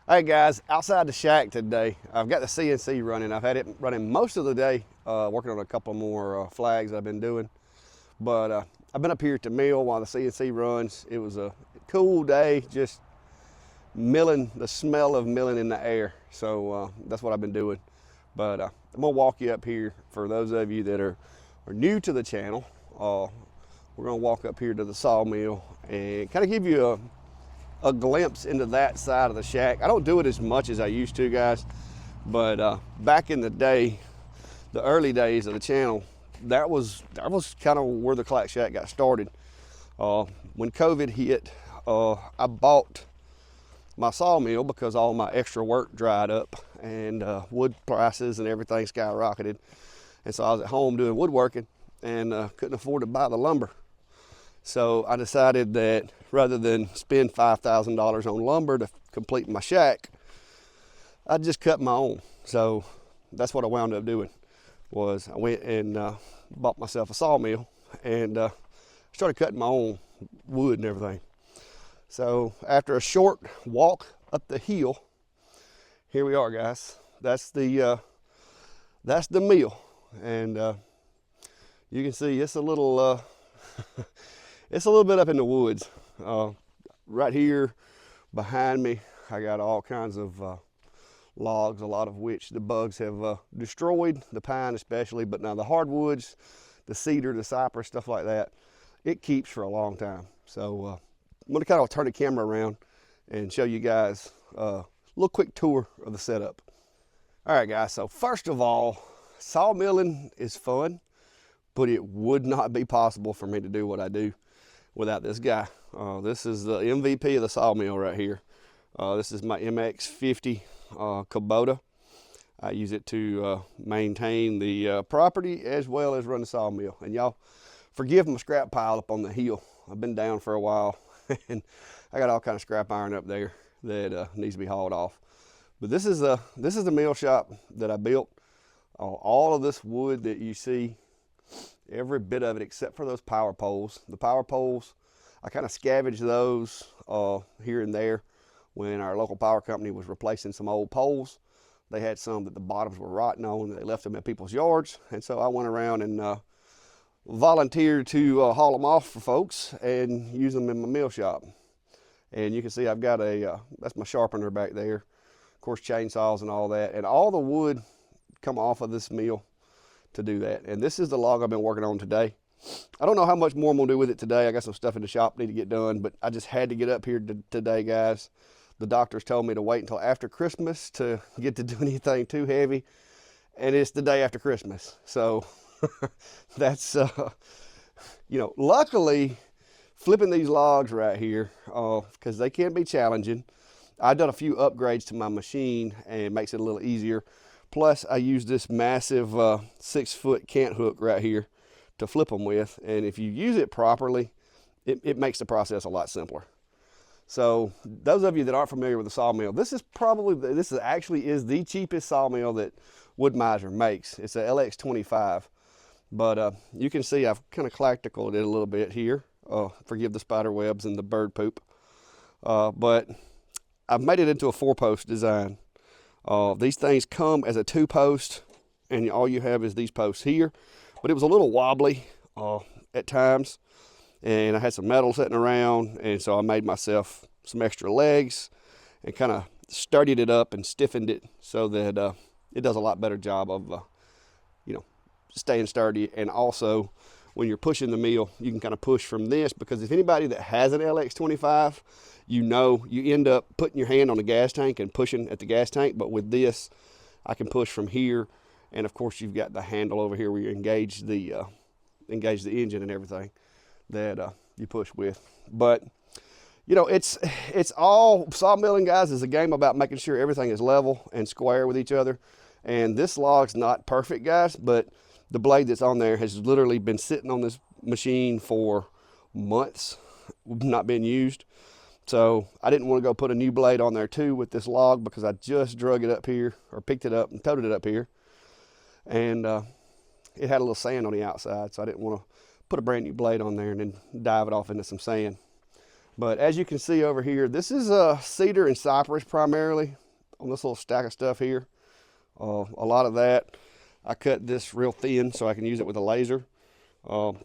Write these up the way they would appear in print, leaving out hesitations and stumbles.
Hey guys, outside the shack today, I've got the CNC running. I've had it running most of the day, working on a couple more flags I've been doing. But I've been up here at the mill while the CNC runs. It was a cool day, just milling, the smell of milling in the air. So that's what I've been doing. But I'm gonna walk you up here for those of you that are new to the channel. We're gonna walk up here to the sawmill and kind of give you a glimpse into that side of the shack. I don't do it as much as I used to, guys, but back in the day, the early days of the channel, that was kind of where the clack shack got started. When COVID hit, I bought my sawmill because all my extra work dried up and wood prices and everything skyrocketed, and so I was at home doing woodworking and couldn't afford to buy the lumber. So I decided that rather than spend $5,000 on lumber to complete my shack, I'd just cut my own. So that's what I wound up doing. Was I went and bought myself a sawmill and started cutting my own wood and everything. So after a short walk up the hill, here we are, guys. That's the mill, and you can see it's a little it's a little bit up in the woods. Right here behind me, I got all kinds of logs, a lot of which the bugs have destroyed, the pine especially, but now the hardwoods, the cedar, the cypress, stuff like that, it keeps for a long time. So I'm gonna kind of turn the camera around and show you guys a little quick tour of the setup. All right, guys, so first of all, sawmilling is fun, but it would not be possible for me to do what I do without this guy. This is the MVP of the sawmill right here. This is my MX50 Kubota. I use it to maintain the property as well as run the sawmill. And y'all, forgive my scrap pile up on the hill. I've been down for a while and I got all kind of scrap iron up there that needs to be hauled off. But this is the mill shop that I built. All of this wood that you see, every bit of it except for those power poles. The power poles, I kind of scavenged those here and there when our local power company was replacing some old poles. They had some that the bottoms were rotting on, and they left them in people's yards. And so I went around and volunteered to haul them off for folks and use them in my mill shop. And you can see I've got that's my sharpener back there. Of course, chainsaws and all that. And all the wood come off of this mill to do that. And this is the log I've been working on today. I don't know how much more I'm gonna do with it today. I got some stuff in the shop need to get done, but I just had to get up here today, guys. The doctors told me to wait until after Christmas to get to do anything too heavy, and it's the day after Christmas. So that's you know, luckily flipping these logs right here, because they can be challenging. I've done a few upgrades to my machine and it makes it a little easier. Plus, I use this massive 6-foot cant hook right here to flip them with. And if you use it properly, it makes the process a lot simpler. So those of you that aren't familiar with the sawmill, this actually is the cheapest sawmill that Woodmizer makes. It's a LX25. But you can see I've kind of clacticaled it a little bit here. Forgive the spider webs and the bird poop. But I've made it into a 4-post design. These things come as a 2-post, and all you have is these posts here. But it was a little wobbly at times, and I had some metal sitting around, and so I made myself some extra legs and kind of sturdied it up and stiffened it so that it does a lot better job of you know, staying sturdy. And also, when you're pushing the mill, you can kind of push from this, because if anybody that has an LX25, you know, you end up putting your hand on the gas tank and pushing at the gas tank. But with this, I can push from here, and of course you've got the handle over here where you engage the engine and everything that you push with. But you know, it's all sawmilling, guys, is a game about making sure everything is level and square with each other. And this log's not perfect, guys, but the blade that's on there has literally been sitting on this machine for months, not been used. So I didn't want to go put a new blade on there too with this log, because I just drug it up here, or picked it up and toted it up here. And it had a little sand on the outside, so I didn't want to put a brand new blade on there and then dive it off into some sand. But as you can see over here, this is cedar and cypress primarily on this little stack of stuff here. A lot of that, I cut this real thin so I can use it with a laser.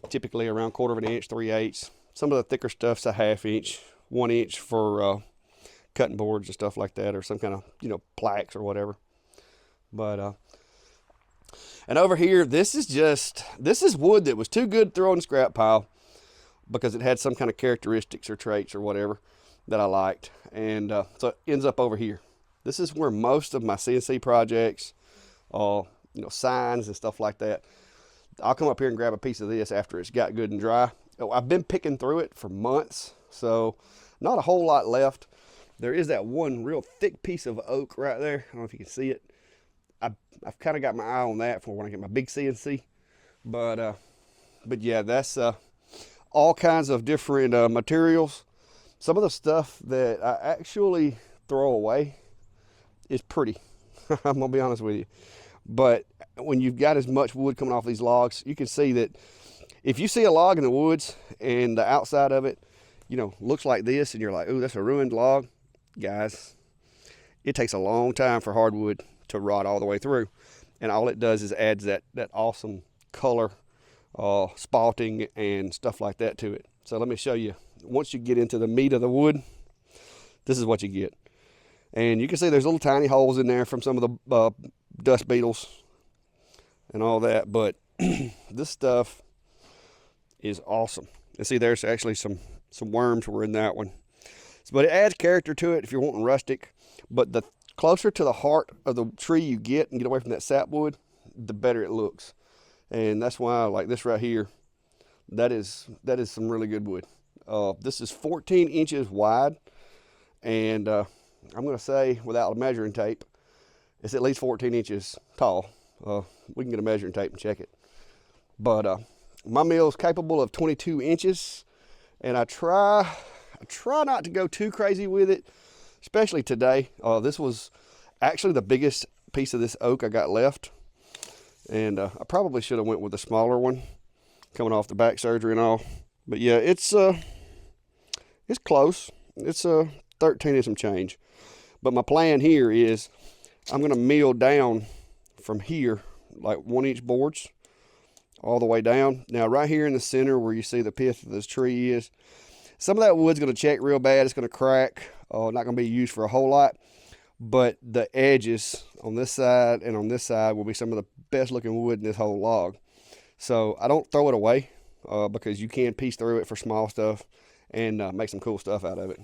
Typically around 1/4 of an inch, 3/8. Some of the thicker stuff's a 1/2 inch, 1 inch for cutting boards and stuff like that, or some kind of, you know, plaques or whatever. But and over here, this is wood that was too good to throw in the scrap pile because it had some kind of characteristics or traits or whatever that I liked. And so it ends up over here. This is where most of my CNC projects, you know, signs and stuff like that, I'll come up here and grab a piece of this after it's got good and dry. I've been picking through it for months, so not a whole lot left. There is that one real thick piece of oak right there. I don't know if you can see it. I've kind of got my eye on that for when I get my big CNC. But yeah, that's all kinds of different materials. Some of the stuff that I actually throw away is pretty. I'm gonna be honest with you. But when you've got as much wood coming off these logs, you can see that if you see a log in the woods and the outside of it, you know, looks like this, and you're like, ooh, that's a ruined log, guys, it takes a long time for hardwood to rot all the way through. And all it does is adds that awesome color, spalting and stuff like that to it. So let me show you. Once you get into the meat of the wood, this is what you get. And you can see there's little tiny holes in there from some of the dust beetles and all that, but this stuff is awesome. And see, there's actually some worms were in that one. But it adds character to it if you're wanting rustic. But the closer to the heart of the tree you get and get away from that sapwood, the better it looks. And that's why I like this right here. That is some really good wood. This is 14 inches wide, and I'm going to say, without a measuring tape, it's at least 14 inches tall. We can get a measuring tape and check it. But my mill is capable of 22 inches, and I try not to go too crazy with it, especially today. This was actually the biggest piece of this oak I got left, and I probably should have went with a smaller one, coming off the back surgery and all. But yeah, it's close. It's 13 and some change. But my plan here is I'm going to mill down from here, like 1-inch boards all the way down. Now right here in the center where you see the pith of this tree is, some of that wood's going to check real bad. It's going to crack. Not going to be used for a whole lot. But the edges on this side and on this side will be some of the best looking wood in this whole log. So I don't throw it away because you can piece through it for small stuff and make some cool stuff out of it.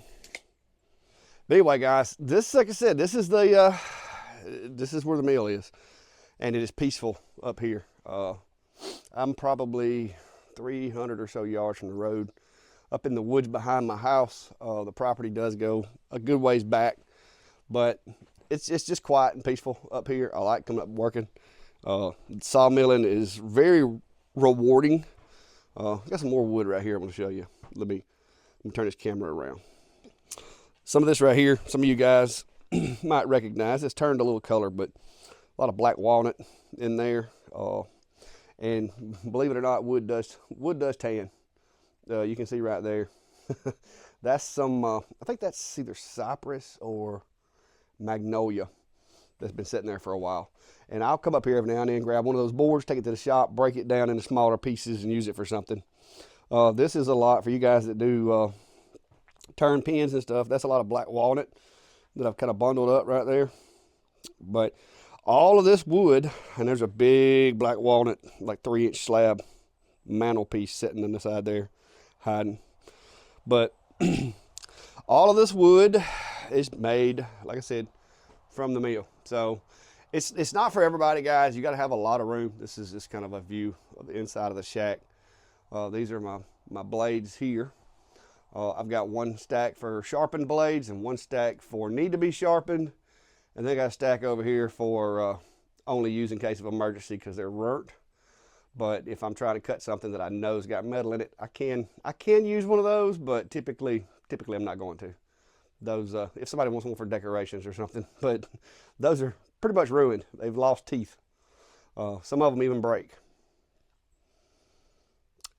But anyway, guys, this, like I said, this is where the mill is, and it is peaceful up here. I'm probably 300 or so yards from the road, up in the woods behind my house. The property does go a good ways back, but it's just quiet and peaceful up here. I like coming up and working. Sawmilling is very rewarding. Got some more wood right here I'm going to show you. Let me turn this camera around. Some of this right here, some of you guys might recognize. It's turned a little color, but a lot of black walnut in there. And believe it or not, wood does tan. You can see right there. That's some, I think that's either cypress or magnolia that's been sitting there for a while. And I'll come up here every now and then, grab one of those boards, take it to the shop, break it down into smaller pieces and use it for something. This is a lot for you guys that do turn pins and stuff. That's a lot of black walnut that I've kind of bundled up right there. But all of this wood, and there's a big black walnut, like 3-inch slab mantelpiece sitting on the side there, hiding. But all of this wood is made, like I said, from the mill. So it's not for everybody, guys. You got to have a lot of room. This is just kind of a view of the inside of the shack. These are my blades here. I've got one stack for sharpened blades and one stack for need to be sharpened. And then I got a stack over here for only use in case of emergency because they're burnt. But if I'm trying to cut something that I know has got metal in it, I can use one of those, but typically I'm not going to. Those, if somebody wants one for decorations or something, but those are pretty much ruined. They've lost teeth. Some of them even break.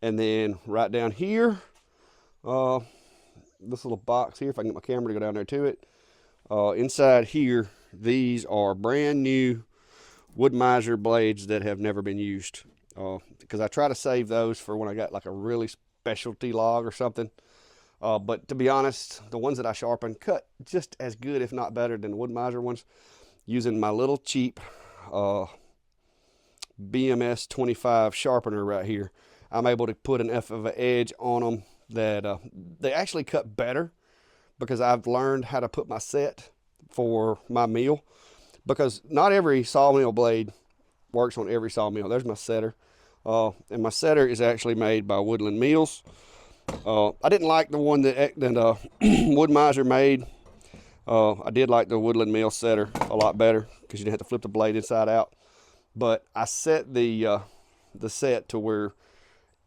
And then right down here, this little box here, if I can get my camera to go down there to it. Inside here, these are brand new Woodmizer blades that have never been used. Because I try to save those for when I got like a really specialty log or something. But to be honest, the ones that I sharpen cut just as good, if not better, than the Woodmizer ones. Using my little cheap BMS 25 sharpener right here, I'm able to put an F of an edge on them that they actually cut better, because I've learned how to put my set for my mill, because not every sawmill blade works on every sawmill. There's my setter, and my setter is actually made by Woodland Mills. I didn't like the one that Woodmizer made. I did like the Woodland Mill setter a lot better, because you didn't have to flip the blade inside out. But I set the set to where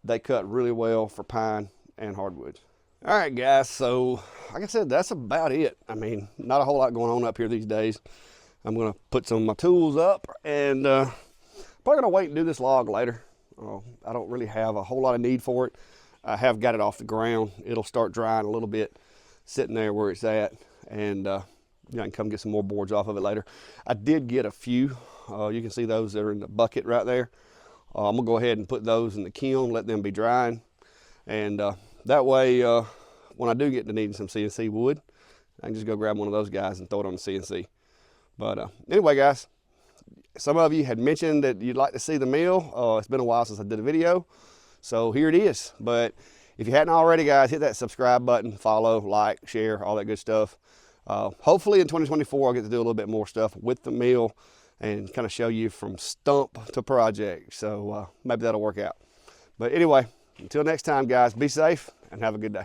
they cut really well for pine and hardwood. All right, guys, so like I said, that's about it. I mean, not a whole lot going on up here these days. I'm gonna put some of my tools up, and probably gonna wait and do this log later. I don't really have a whole lot of need for it. I have got it off the ground. It'll start drying a little bit, sitting there where it's at, and I can come get some more boards off of it later. I did get a few. You can see those that are in the bucket right there. I'm gonna go ahead and put those in the kiln, let them be drying, and that way, when I do get to needing some CNC wood, I can just go grab one of those guys and throw it on the CNC. But anyway, guys, some of you had mentioned that you'd like to see the mill. It's been a while since I did a video, so here it is. But if you hadn't already, guys, hit that subscribe button, follow, like, share, all that good stuff. Hopefully in 2024, I'll get to do a little bit more stuff with the mill and kind of show you from stump to project. So maybe that'll work out. But anyway, until next time, guys, be safe and have a good day.